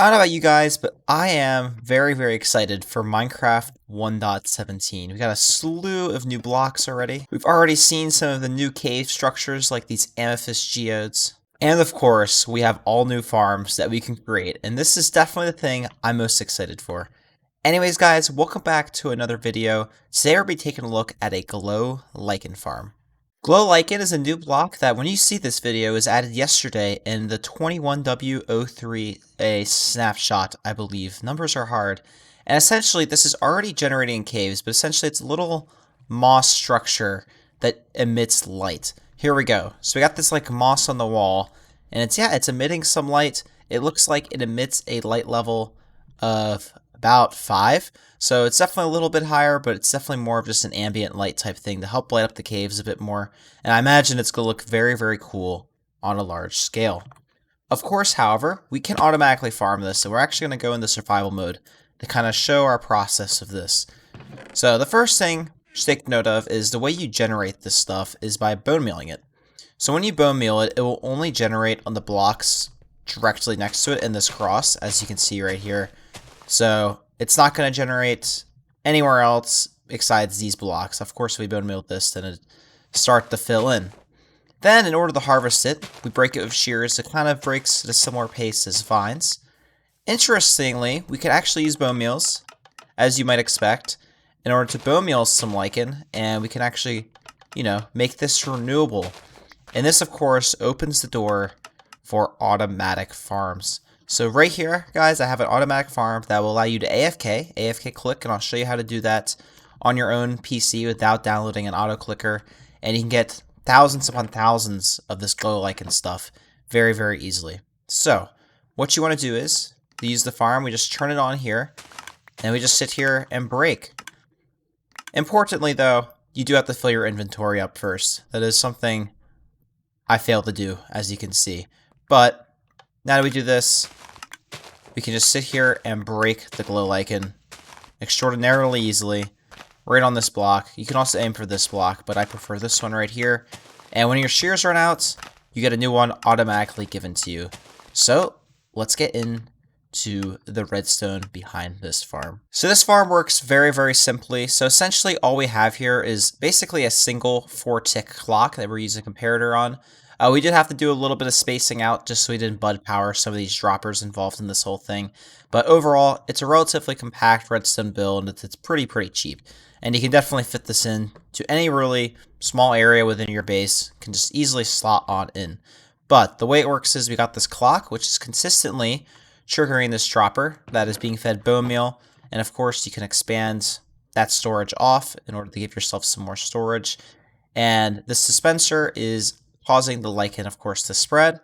I don't know about you guys, but I am very excited for Minecraft 1.17. We got a slew of new blocks already. We've already seen some of the new cave structures like these amethyst geodes. And of course, we have all new farms that we can create. And this is definitely the thing I'm most excited for. Anyways, guys, welcome back to another video. Today we'll be taking a look at a glow lichen farm. Glow Lichen is a new block that, when you see this video, is added yesterday in the 21W03A snapshot, I believe. Numbers are hard. And essentially, this is already generating in caves, but essentially it's a little moss structure that emits light. Here we go. So we got this like moss on the wall, and it's emitting some light. It looks like it emits a light level of about 5. So it's definitely a little bit higher, but it's definitely more of just an ambient light type thing to help light up the caves a bit more. And I imagine it's going to look very cool on a large scale. Of course, however, we can automatically farm this, so we're actually going to go into survival mode to kind of show our process of this. So the first thing to take note of is the way you generate this stuff is by bone mealing it. So when you bone meal it, it will only generate on the blocks directly next to it in this cross, as you can see right here. So it's not going to generate anywhere else besides these blocks. Of course, we bone meal this, then it start to fill in. Then, in order to harvest it, we break it with shears. It kind of breaks at a similar pace as vines. Interestingly, we can actually use bone meals, as you might expect, in order to bone meal some lichen, and we can actually, make this renewable. And this, of course, opens the door for automatic farms. So right here, guys, I have an automatic farm that will allow you to AFK click, and I'll show you how to do that on your own PC without downloading an auto clicker, and you can get thousands upon thousands of this glow lichen stuff very easily. So what you want to do is to use the farm, we just turn it on here, and we just sit here and break. Importantly, though, you do have to fill your inventory up first. That is something I failed to do, as you can see. But now that we do this, we can just sit here and break the glow lichen extraordinarily easily right on this block. You can also aim for this block, but I prefer this one right here. And when your shears run out, you get a new one automatically given to you. So let's get into the redstone behind this farm. So this farm works very simply. So essentially all we have here is basically a single 4-tick clock that we're using a comparator on. We did have to do a little bit of spacing out just so we didn't bud power some of these droppers involved in this whole thing. But overall, it's a relatively compact redstone build, and it's pretty cheap. And you can definitely fit this in to any really small area within your base. Can just easily slot on in. But the way it works is we got this clock, which is consistently triggering this dropper that is being fed bone meal. And of course, you can expand that storage off in order to give yourself some more storage. And this dispenser is causing the lichen, of course, to spread.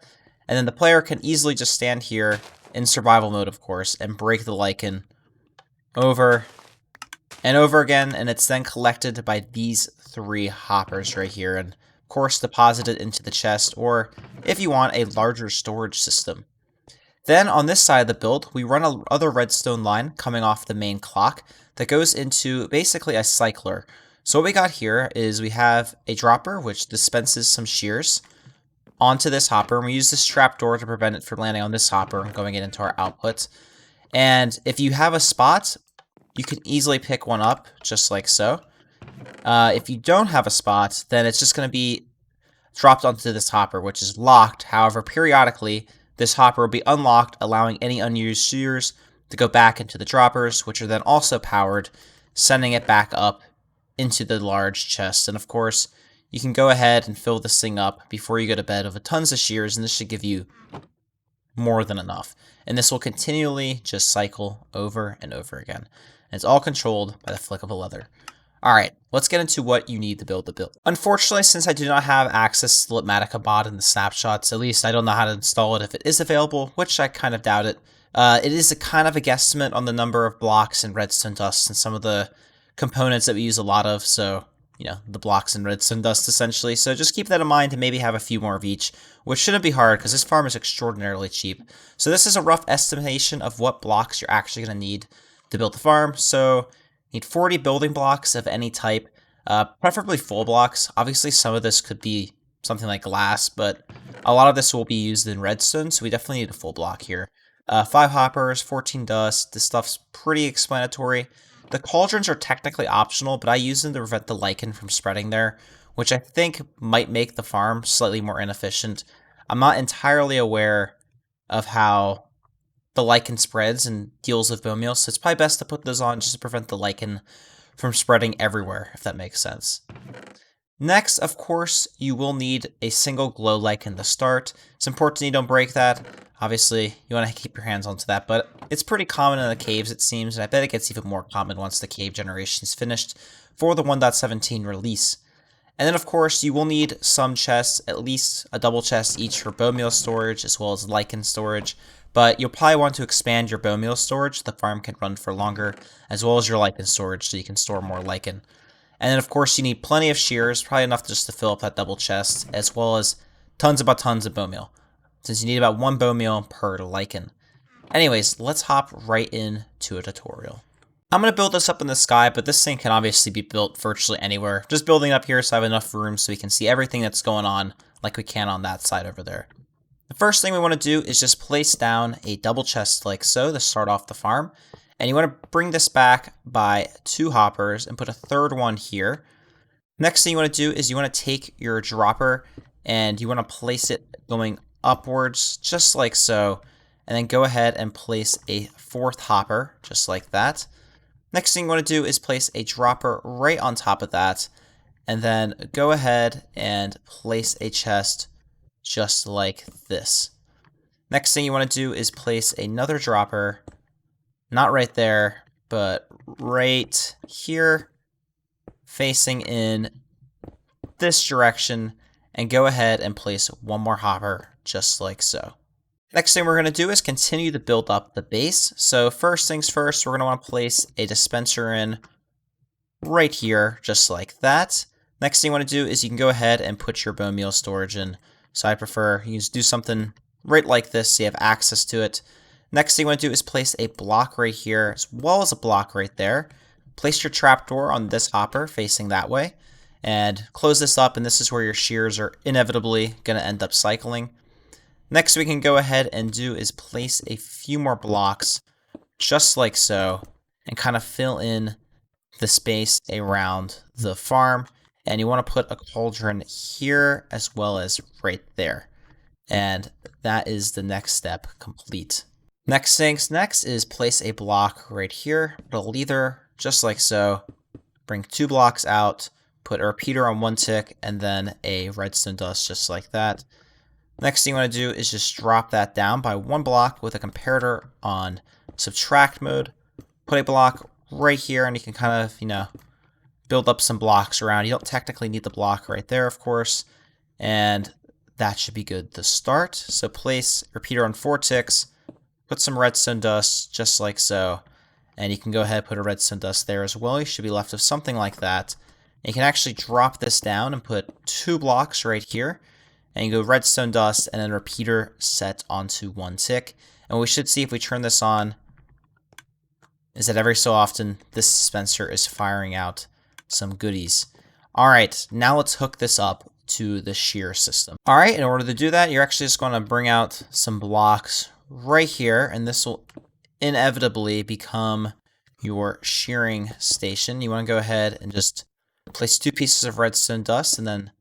And then the player can easily just stand here in survival mode, of course, and break the lichen over and over again. And it's then collected by these 3 hoppers right here. And of course, deposited into the chest, or if you want, a larger storage system. Then on this side of the build, we run another redstone line coming off the main clock that goes into basically a cycler. So what we got here is we have a dropper which dispenses some shears onto this hopper, and we use this trapdoor to prevent it from landing on this hopper and going into our output. And if you have a spot, you can easily pick one up, just like so. If you don't have a spot, then it's just going to be dropped onto this hopper, which is locked. However, periodically, this hopper will be unlocked, allowing any unused shears to go back into the droppers, which are then also powered, sending it back up into the large chest. And of course, you can go ahead and fill this thing up before you go to bed with tons of shears, and this should give you more than enough. And this will continually just cycle over and over again. And it's all controlled by the flick of a lever. Alright, let's get into what you need to build the build. Unfortunately, since I do not have access to the Litmatica bot in the snapshots, at least I don't know how to install it if it is available, which I kind of doubt it. It is a kind of a guesstimate on the number of blocks and redstone dust and some of the components that we use a lot of, so, the blocks and redstone dust essentially. So just keep that in mind and maybe have a few more of each, which shouldn't be hard because this farm is extraordinarily cheap. So this is a rough estimation of what blocks you're actually going to need to build the farm. So you need 40 building blocks of any type, preferably full blocks. Obviously, some of this could be something like glass, but a lot of this will be used in redstone, so we definitely need a full block here. 5 hoppers, 14 dust. This stuff's pretty explanatory. The cauldrons are technically optional, but I use them to prevent the lichen from spreading there, which I think might make the farm slightly more inefficient. I'm not entirely aware of how the lichen spreads and deals with bone meal, so it's probably best to put those on just to prevent the lichen from spreading everywhere, if that makes sense. Next, of course, you will need a single glow lichen to start. It's important you don't break that. Obviously, you want to keep your hands onto that, but it's pretty common in the caves, it seems, and I bet it gets even more common once the cave generation is finished for the 1.17 release. And then, of course, you will need some chests, at least a double chest each for bone meal storage, as well as lichen storage. But you'll probably want to expand your bone meal storage so the farm can run for longer, as well as your lichen storage so you can store more lichen. And then, of course, you need plenty of shears, probably enough just to fill up that double chest, as well as tons of bone meal, since you need about 1 bone meal per lichen. Anyways, let's hop right into a tutorial. I'm going to build this up in the sky, but this thing can obviously be built virtually anywhere. Just building it up here so I have enough room so we can see everything that's going on like we can on that side over there. The first thing we want to do is just place down a double chest like so to start off the farm. And you want to bring this back by 2 hoppers and put a third one here. Next thing you want to do is you want to take your dropper and you want to place it going upwards just like so. And then go ahead and place a 4th hopper just like that. Next thing you want to do is place a dropper right on top of that. And then go ahead and place a chest just like this. Next thing you want to do is place another dropper, not right there, but right here, facing in this direction, and go ahead and place 1 more hopper, just like so. Next thing we're going to do is continue to build up the base. So first things first, we're going to want to place a dispenser in right here, just like that. Next thing you want to do is you can go ahead and put your bone meal storage in. So I prefer you just do something right like this so you have access to it. Next thing you want to do is place a block right here, as well as a block right there. Place your trapdoor on this hopper facing that way, and close this up, and this is where your shears are inevitably going to end up cycling. Next we can go ahead and do is place a few more blocks, just like so, and kind of fill in the space around the farm. And you want to put a cauldron here as well as right there. And that is the next step complete. Next things next is place a block right here, put a leather just like so, bring 2 blocks out, put a repeater on 1 tick, and then a redstone dust just like that. Next thing you want to do is just drop that down by 1 block with a comparator on subtract mode. Put a block right here, and you can kind of, build up some blocks around. You don't technically need the block right there, of course, and that should be good to start. So place repeater on 4 ticks, put some redstone dust just like so, and you can go ahead and put a redstone dust there as well. You should be left with something like that. And you can actually drop this down and put 2 blocks right here, and you go redstone dust and then repeater set onto 1 tick. And what we should see if we turn this on is that every so often this dispenser is firing out some goodies. Alright, now let's hook this up to the shear system. Alright, in order to do that, you're actually just going to bring out some blocks right here, and this will inevitably become your shearing station. You want to go ahead and just place 2 pieces of redstone dust and then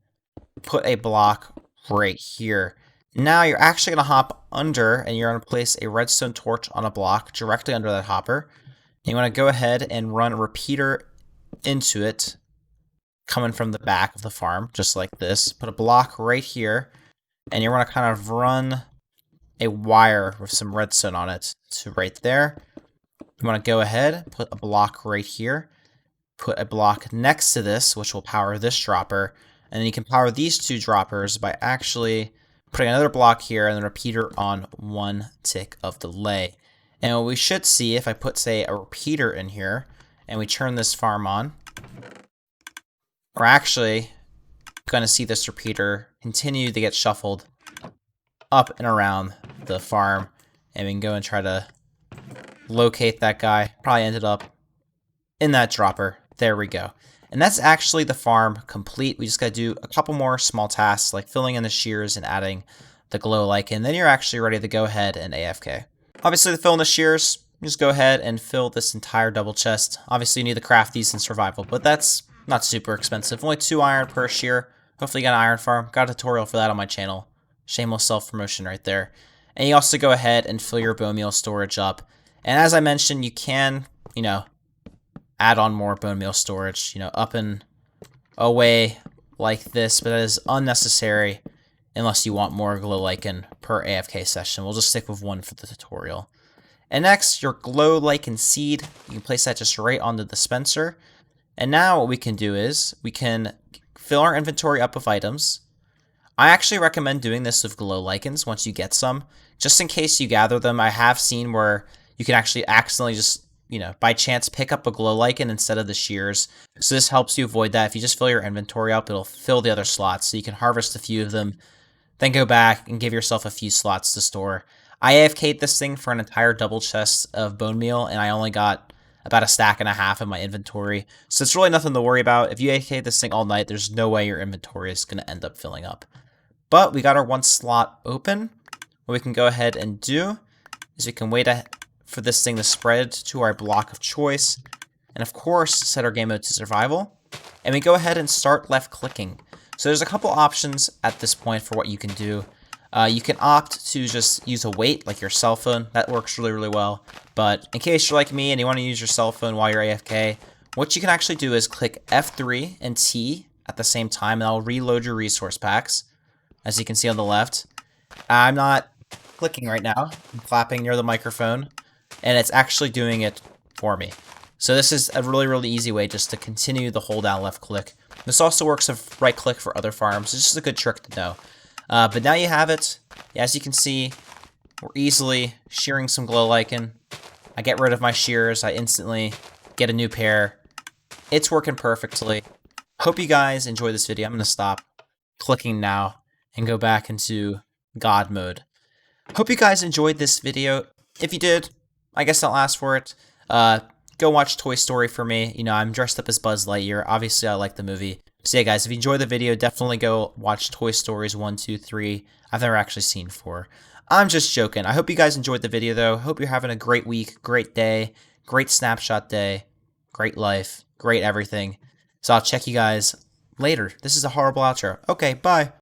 put a block right here. Now you're actually going to hop under, and you're going to place a redstone torch on a block directly under that hopper. And you want to go ahead and run a repeater into it, coming from the back of the farm, just like this. Put a block right here, and you want to kind of run a wire with some redstone on it to right there. You want to go ahead, put a block right here, put a block next to this, which will power this dropper, and then you can power these 2 droppers by actually putting another block here and then a repeater on 1 tick of delay. And what we should see if I put, say, a repeater in here, and we turn this farm on, we're actually going to see this repeater continue to get shuffled up and around the farm, and we can go and try to locate that guy. Probably ended up in that dropper. There we go. And that's actually the farm complete. We just got to do a couple more small tasks like filling in the shears and adding the glow lichen. Then you're actually ready to go ahead and AFK. Obviously, to fill in the shears, just go ahead and fill this entire double chest. Obviously, you need to craft these in survival, but that's not super expensive. Only 2 iron per shear. Hopefully, you got an iron farm. Got a tutorial for that on my channel. Shameless self-promotion right there. And you also go ahead and fill your bone meal storage up. And as I mentioned, you can, add on more bone meal storage, up and away like this, but that is unnecessary unless you want more glow lichen per AFK session. We'll just stick with 1 for the tutorial. And next, your glow lichen seed. You can place that just right on the dispenser. And now what we can do is we can fill our inventory up with items. I actually recommend doing this with glow lichens once you get some, just in case you gather them. I have seen where you can actually accidentally just, by chance pick up a glow lichen instead of the shears. So this helps you avoid that. If you just fill your inventory up, it'll fill the other slots. So you can harvest a few of them, then go back and give yourself a few slots to store. I AFK'd this thing for an entire double chest of bone meal, and I only got about a stack and a half in my inventory. So it's really nothing to worry about. If you AFK this thing all night, there's no way your inventory is going to end up filling up. But we got our 1 slot open. What we can go ahead and do is we can wait for this thing to spread to our block of choice. And of course, set our game mode to survival. And we go ahead and start left clicking. So there's a couple options at this point for what you can do. You can opt to just use a weight, like your cell phone. That works really, really well. But in case you're like me and you want to use your cell phone while you're AFK, what you can actually do is click F3 and T at the same time, and that'll reload your resource packs, as you can see on the left. I'm not clicking right now. I'm clapping near the microphone, and it's actually doing it for me. So this is a really, really easy way just to continue the hold down left click. This also works with right click for other farms. It's just a good trick to know. But now you have it. As you can see, we're easily shearing some glow lichen. I get rid of my shears. I instantly get a new pair. It's working perfectly. Hope you guys enjoy this video. I'm going to stop clicking now and go back into God mode. Hope you guys enjoyed this video. If you did, I guess I'll ask for it. Go watch Toy Story for me. I'm dressed up as Buzz Lightyear. Obviously, I like the movie. So yeah, guys, if you enjoyed the video, definitely go watch Toy Stories 1, 2, 3. I've never actually seen 4. I'm just joking. I hope you guys enjoyed the video, though. Hope you're having a great week, great day, great snapshot day, great life, great everything. So I'll check you guys later. This is a horrible outro. Okay, bye.